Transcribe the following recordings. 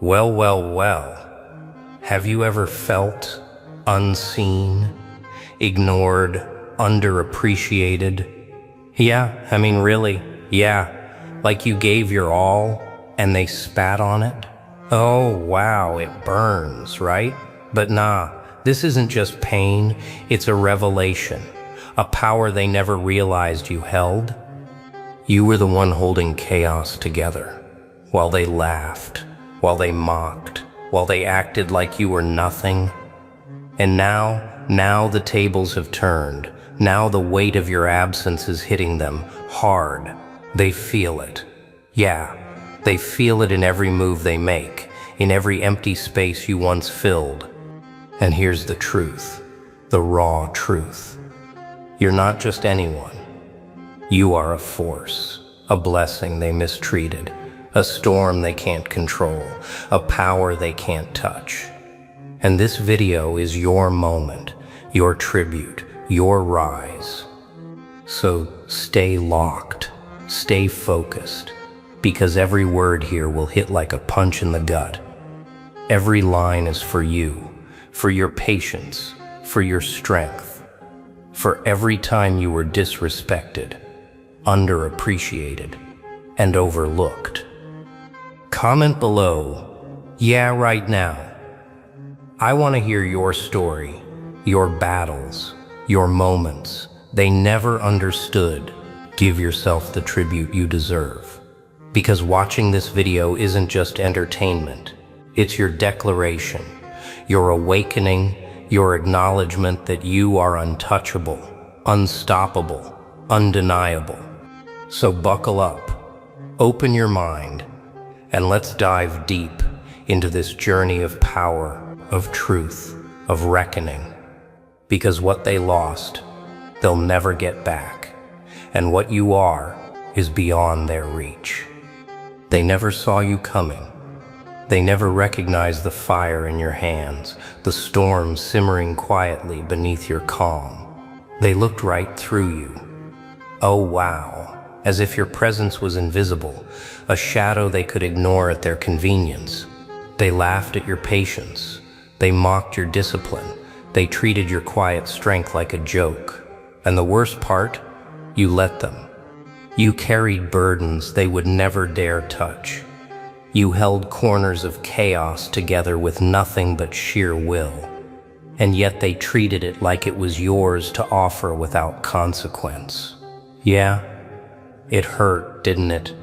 Well, well, well. Have you ever felt unseen, ignored, underappreciated? Yeah, really, yeah. Like you gave your all and they spat on it? Oh, wow, it burns, right? But nah, this isn't just pain, it's a revelation, a power they never realized you held. You were the one holding chaos together, while they laughed, while they mocked, while they acted like you were nothing. And now the tables have turned. Now the weight of your absence is hitting them hard. They feel it. Yeah, they feel it in every move they make, in every empty space you once filled. And here's the truth, the raw truth. You're not just anyone. You are a force, a blessing they mistreated, a storm they can't control, a power they can't touch. And this video is your moment, your tribute, your rise. So stay locked, stay focused, because every word here will hit like a punch in the gut. Every line is for you, for your patience, for your strength, for every time you were disrespected, underappreciated, and overlooked. Comment below, yeah, right now. I want to hear your story, your battles, your moments they never understood. Give yourself the tribute you deserve. Because watching this video isn't just entertainment, it's your declaration, your awakening, your acknowledgement that you are untouchable, unstoppable, undeniable. So buckle up, open your mind, and let's dive deep into this journey of power, of truth, of reckoning. Because what they lost, they'll never get back. And what you are is beyond their reach. They never saw you coming. They never recognized the fire in your hands, the storm simmering quietly beneath your calm. They looked right through you. Oh wow, as if your presence was invisible, a shadow they could ignore at their convenience. They laughed at your patience. They mocked your discipline. They treated your quiet strength like a joke. And the worst part, you let them. You carried burdens they would never dare touch. You held corners of chaos together with nothing but sheer will. And yet they treated it like it was yours to offer without consequence. Yeah, it hurt, didn't it?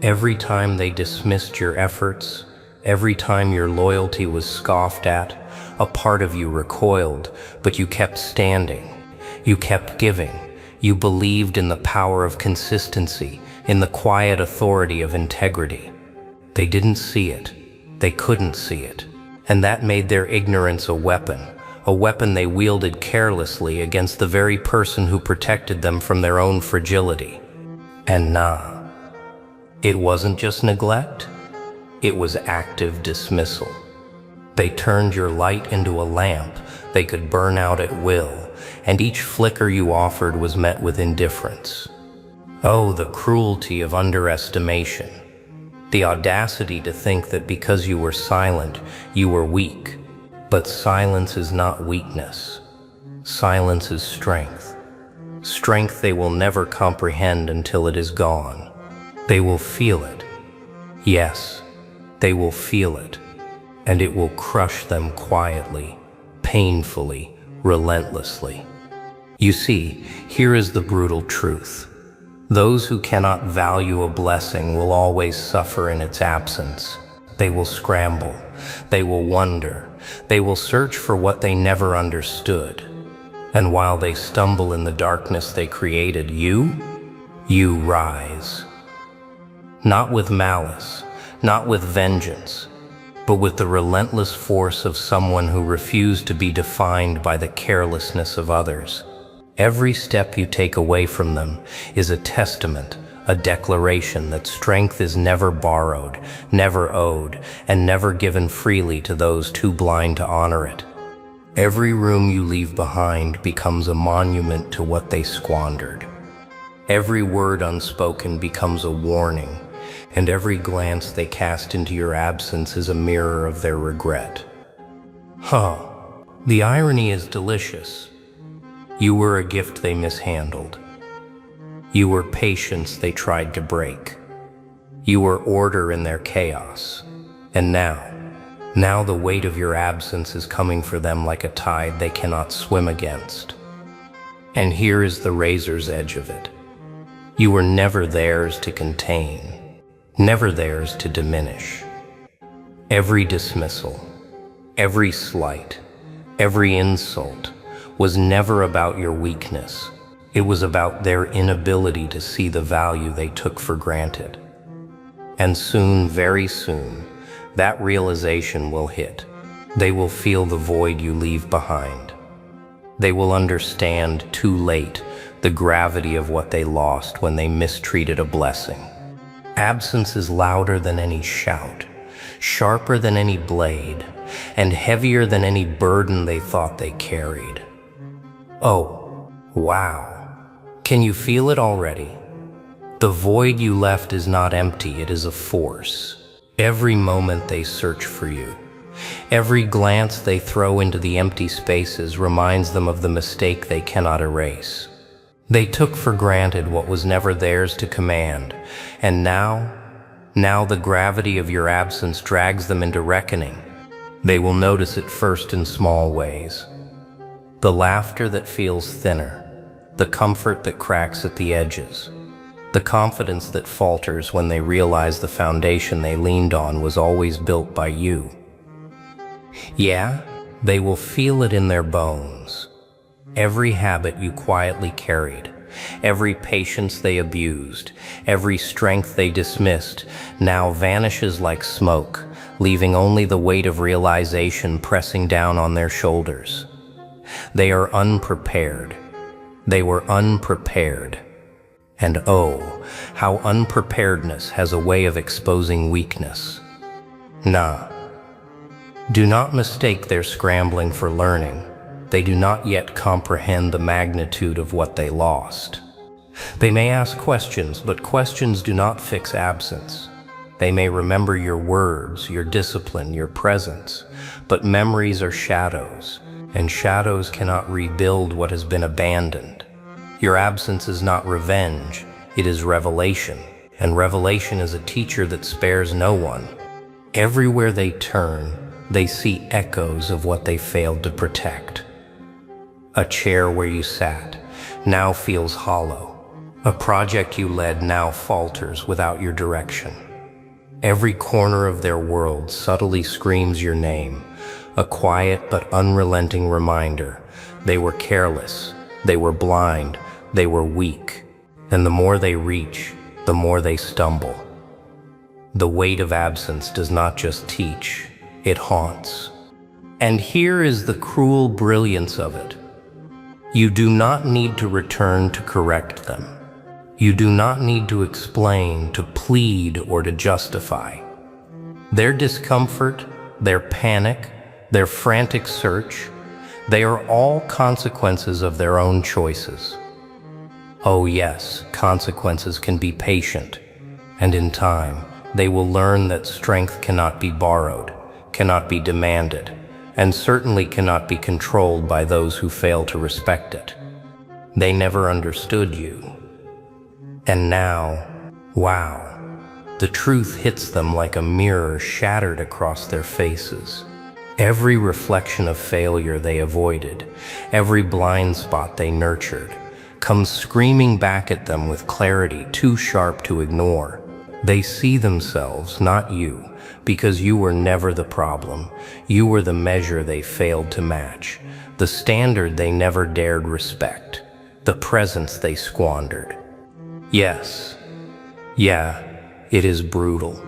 Every time they dismissed your efforts, every time your loyalty was scoffed at, a part of you recoiled, but you kept standing. You kept giving. You believed in the power of consistency, in the quiet authority of integrity. They didn't see it. They couldn't see it. And that made their ignorance a weapon they wielded carelessly against the very person who protected them from their own fragility. And nah, it wasn't just neglect. It was active dismissal. They turned your light into a lamp they could burn out at will, and each flicker you offered was met with indifference. Oh, the cruelty of underestimation. The audacity to think that because you were silent, you were weak. But silence is not weakness. Silence is strength. Strength they will never comprehend until it is gone. They will feel it. Yes, they will feel it. And it will crush them quietly, painfully, relentlessly. You see, here is the brutal truth. Those who cannot value a blessing will always suffer in its absence. They will scramble. They will wonder. They will search for what they never understood. And while they stumble in the darkness they created, you rise. Not with malice, not with vengeance, but with the relentless force of someone who refused to be defined by the carelessness of others. Every step you take away from them is a testament, a declaration that strength is never borrowed, never owed, and never given freely to those too blind to honor it. Every room you leave behind becomes a monument to what they squandered. Every word unspoken becomes a warning, and every glance they cast into your absence is a mirror of their regret. The irony is delicious. You were a gift they mishandled. You were patience they tried to break. You were order in their chaos. And now the weight of your absence is coming for them like a tide they cannot swim against. And here is the razor's edge of it. You were never theirs to contain, never theirs to diminish. Every dismissal, every slight, every insult was never about your weakness. It was about their inability to see the value they took for granted. And soon, very soon, that realization will hit. They will feel the void you leave behind. They will understand too late the gravity of what they lost when they mistreated a blessing. Absence is louder than any shout, sharper than any blade, and heavier than any burden they thought they carried. Oh, wow. Can you feel it already? The void you left is not empty, it is a force. Every moment they search for you, every glance they throw into the empty spaces reminds them of the mistake they cannot erase. They took for granted what was never theirs to command, and now the gravity of your absence drags them into reckoning. They will notice it first in small ways. The laughter that feels thinner, the comfort that cracks at the edges, the confidence that falters when they realize the foundation they leaned on was always built by you. Yeah, they will feel it in their bones. Every habit you quietly carried, every patience they abused, every strength they dismissed, now vanishes like smoke, leaving only the weight of realization pressing down on their shoulders. They are unprepared. They were unprepared. And oh, how unpreparedness has a way of exposing weakness. Do not mistake their scrambling for learning. They do not yet comprehend the magnitude of what they lost. They may ask questions, but questions do not fix absence. They may remember your words, your discipline, your presence, but memories are shadows, and shadows cannot rebuild what has been abandoned. Your absence is not revenge, it is revelation, and revelation is a teacher that spares no one. Everywhere they turn, they see echoes of what they failed to protect. A chair where you sat now feels hollow. A project you led now falters without your direction. Every corner of their world subtly screams your name, a quiet but unrelenting reminder. They were careless, they were blind, they were weak, and the more they reach, the more they stumble. The weight of absence does not just teach, it haunts. And here is the cruel brilliance of it. You do not need to return to correct them. You do not need to explain, to plead, or to justify. Their discomfort, their panic, their frantic search, they are all consequences of their own choices. Oh yes, consequences can be patient, and in time, they will learn that strength cannot be borrowed, cannot be demanded, and certainly cannot be controlled by those who fail to respect it. They never understood you. And now, wow, the truth hits them like a mirror shattered across their faces. Every reflection of failure they avoided, every blind spot they nurtured, comes screaming back at them with clarity too sharp to ignore. They see themselves, not you, because you were never the problem. You were the measure they failed to match, the standard they never dared respect, the presence they squandered. Yes, it is brutal.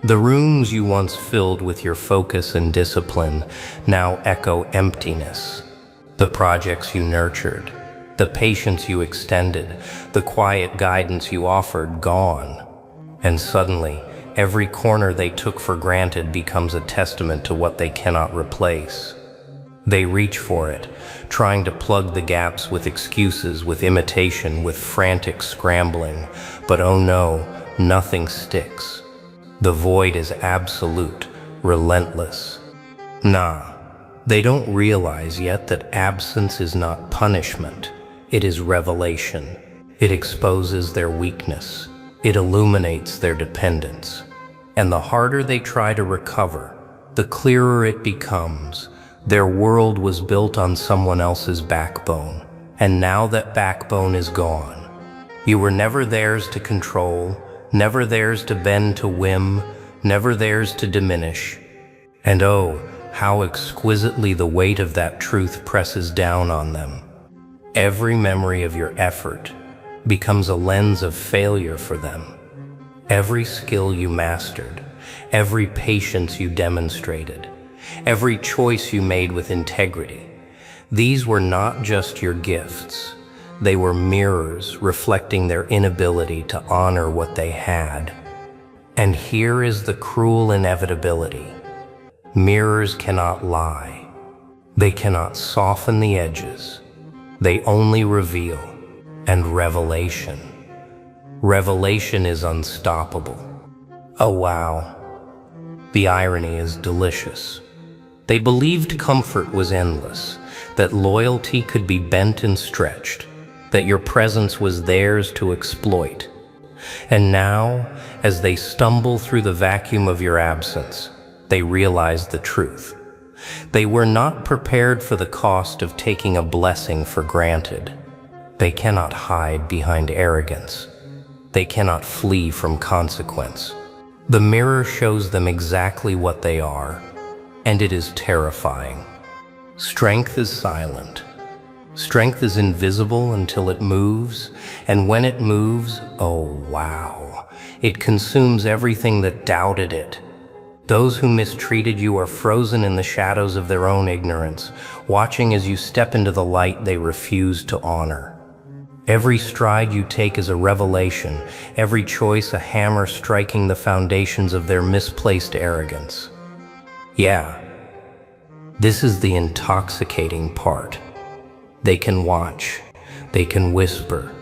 The rooms you once filled with your focus and discipline now echo emptiness. The projects you nurtured, the patience you extended, the quiet guidance you offered, gone. And suddenly, every corner they took for granted becomes a testament to what they cannot replace. They reach for it, trying to plug the gaps with excuses, with imitation, with frantic scrambling. But oh no, nothing sticks. The void is absolute, relentless. Nah, they don't realize yet that absence is not punishment. It is revelation. It exposes their weakness. It illuminates their dependence. And the harder they try to recover, the clearer it becomes. Their world was built on someone else's backbone, and now that backbone is gone. You were never theirs to control, never theirs to bend to whim, never theirs to diminish. And oh, how exquisitely the weight of that truth presses down on them. Every memory of your effort becomes a lens of failure for them. Every skill you mastered, every patience you demonstrated, every choice you made with integrity, these were not just your gifts. They were mirrors reflecting their inability to honor what they had. And here is the cruel inevitability. Mirrors cannot lie. They cannot soften the edges. They only reveal. And revelation. Revelation is unstoppable. Oh wow. The irony is delicious. They believed comfort was endless, that loyalty could be bent and stretched, that your presence was theirs to exploit. And now, as they stumble through the vacuum of your absence, they realize the truth. They were not prepared for the cost of taking a blessing for granted. They cannot hide behind arrogance. They cannot flee from consequence. The mirror shows them exactly what they are, and it is terrifying. Strength is silent. Strength is invisible until it moves, and when it moves, oh wow, it consumes everything that doubted it. Those who mistreated you are frozen in the shadows of their own ignorance, watching as you step into the light they refuse to honor. Every stride you take is a revelation, every choice a hammer striking the foundations of their misplaced arrogance. Yeah, this is the intoxicating part. They can watch, they can whisper,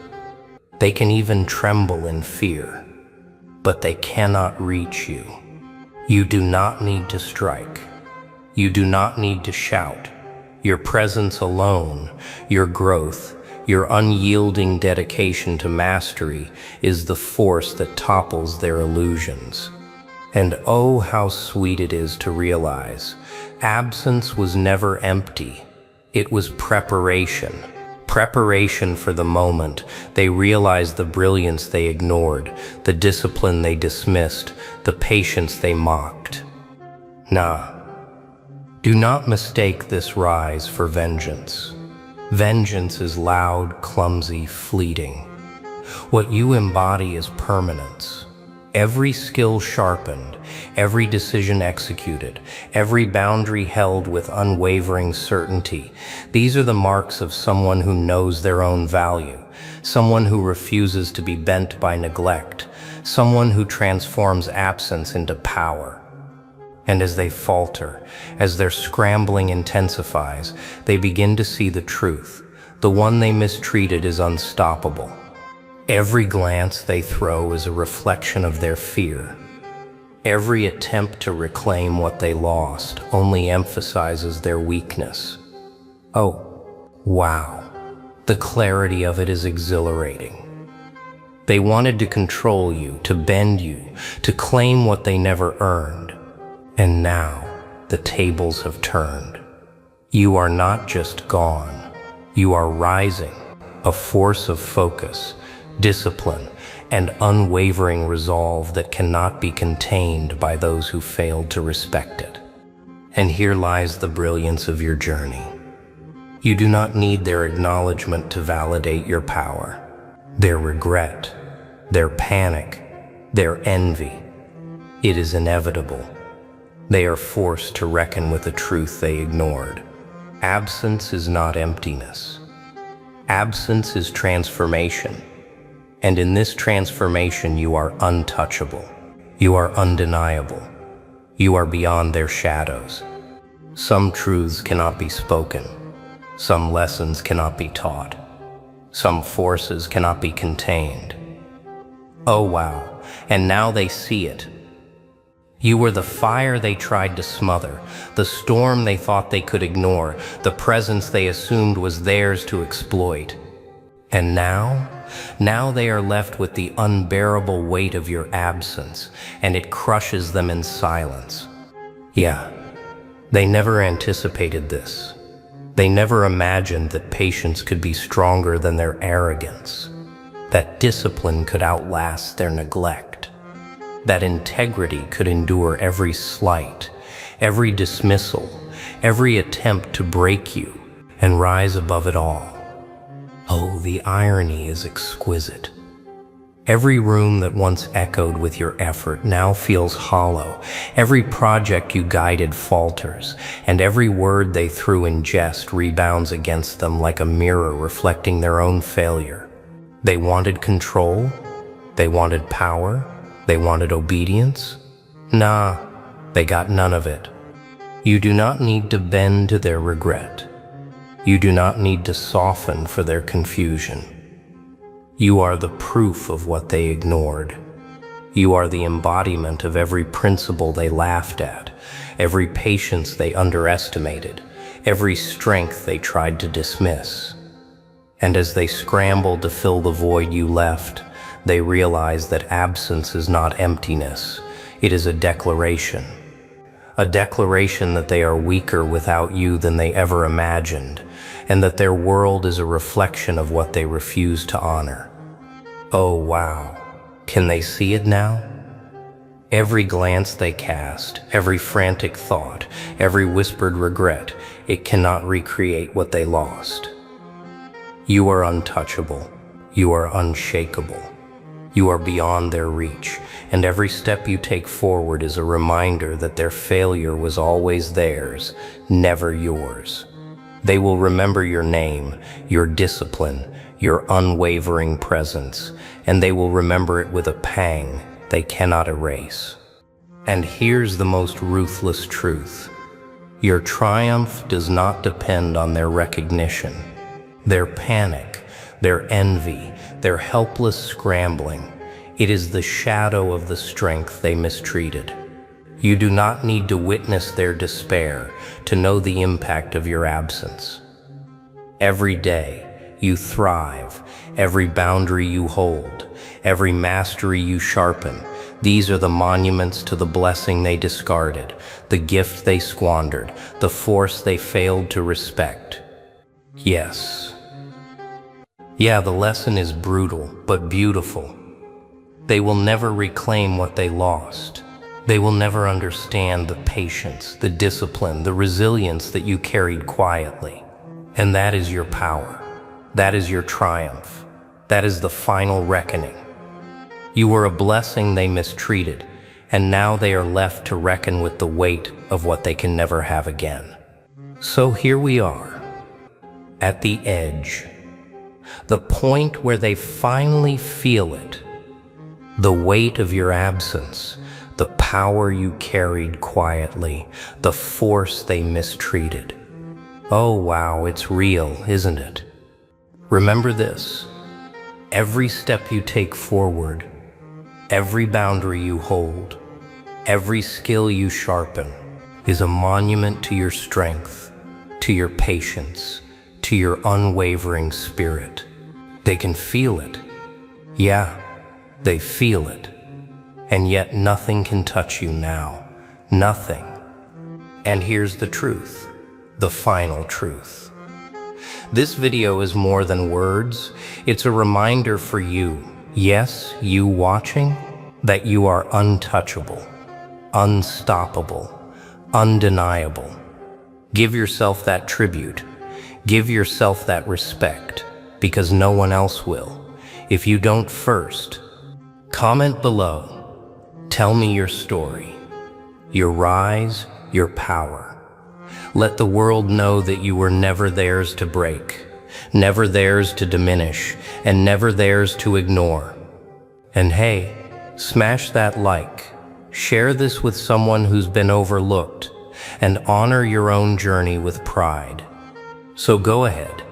they can even tremble in fear, but they cannot reach you. You do not need to strike. You do not need to shout. Your presence alone, your growth, your unyielding dedication to mastery is the force that topples their illusions. And oh, how sweet it is to realize, absence was never empty. It was preparation. Preparation for the moment they realized the brilliance they ignored, the discipline they dismissed, the patience they mocked. Nah, do not mistake this rise for vengeance. Vengeance is loud, clumsy, fleeting. What you embody is permanence. Every skill sharpened, every decision executed, every boundary held with unwavering certainty. These are the marks of someone who knows their own value, someone who refuses to be bent by neglect, someone who transforms absence into power. And as they falter, as their scrambling intensifies, they begin to see the truth. The one they mistreated is unstoppable. Every glance they throw is a reflection of their fear. Every attempt to reclaim what they lost only emphasizes their weakness. Oh, wow. The clarity of it is exhilarating. They wanted to control you, to bend you, to claim what they never earned. And now, the tables have turned. You are not just gone. You are rising, a force of focus, discipline, and unwavering resolve that cannot be contained by those who failed to respect it. And here lies the brilliance of your journey. You do not need their acknowledgement to validate your power. Their regret, their panic, their envy. It is inevitable. They are forced to reckon with the truth they ignored. Absence is not emptiness. Absence is transformation. And in this transformation, you are untouchable. You are undeniable. You are beyond their shadows. Some truths cannot be spoken. Some lessons cannot be taught. Some forces cannot be contained. Oh wow, and now they see it. You were the fire they tried to smother, the storm they thought they could ignore, the presence they assumed was theirs to exploit. And now they are left with the unbearable weight of your absence, and it crushes them in silence. Yeah, they never anticipated this. They never imagined that patience could be stronger than their arrogance, that discipline could outlast their neglect, that integrity could endure every slight, every dismissal, every attempt to break you and rise above it all. Oh, the irony is exquisite. Every room that once echoed with your effort now feels hollow. Every project you guided falters, and every word they threw in jest rebounds against them like a mirror reflecting their own failure. They wanted control, they wanted power, they wanted obedience. Nah, they got none of it. You do not need to bend to their regret. You do not need to soften for their confusion. You are the proof of what they ignored. You are the embodiment of every principle they laughed at, every patience they underestimated, every strength they tried to dismiss. And as they scrambled to fill the void you left, they realized that absence is not emptiness. It is a declaration that they are weaker without you than they ever imagined, and that their world is a reflection of what they refuse to honor. Oh wow, can they see it now? Every glance they cast, every frantic thought, every whispered regret, it cannot recreate what they lost. You are untouchable, you are unshakable, you are beyond their reach, and every step you take forward is a reminder that their failure was always theirs, never yours. They will remember your name, your discipline, your unwavering presence, and they will remember it with a pang they cannot erase. And here's the most ruthless truth. Your triumph does not depend on their recognition. Their panic, their envy, their helpless scrambling, it is the shadow of the strength they mistreated. You do not need to witness their despair to know the impact of your absence. Every day, you thrive, every boundary you hold, every mastery you sharpen. These are the monuments to the blessing they discarded, the gift they squandered, the force they failed to respect. Yes. Yeah, the lesson is brutal, but beautiful. They will never reclaim what they lost. They will never understand the patience, the discipline, the resilience that you carried quietly. And that is your power. That is your triumph. That is the final reckoning. You were a blessing they mistreated, and now they are left to reckon with the weight of what they can never have again. So here we are, at the edge, the point where they finally feel it, the weight of your absence, the power you carried quietly, the force they mistreated. Oh wow, it's real, isn't it? Remember this, every step you take forward, every boundary you hold, every skill you sharpen is a monument to your strength, to your patience, to your unwavering spirit. They can feel it. Yeah, they feel it. And yet nothing can touch you now. Nothing. And here's the truth, the final truth. This video is more than words. It's a reminder for you, yes, you watching, that you are untouchable, unstoppable, undeniable. Give yourself that tribute. Give yourself that respect, because no one else will. If you don't first, comment below. Tell me your story, your rise, your power. Let the world know that you were never theirs to break, never theirs to diminish, and never theirs to ignore. And hey, smash that like, share this with someone who's been overlooked, and honor your own journey with pride. So go ahead,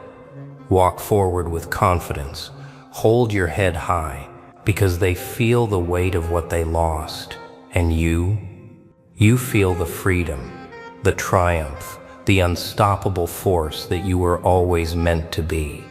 walk forward with confidence, hold your head high, because they feel the weight of what they lost. And you feel the freedom, the triumph, the unstoppable force that you were always meant to be.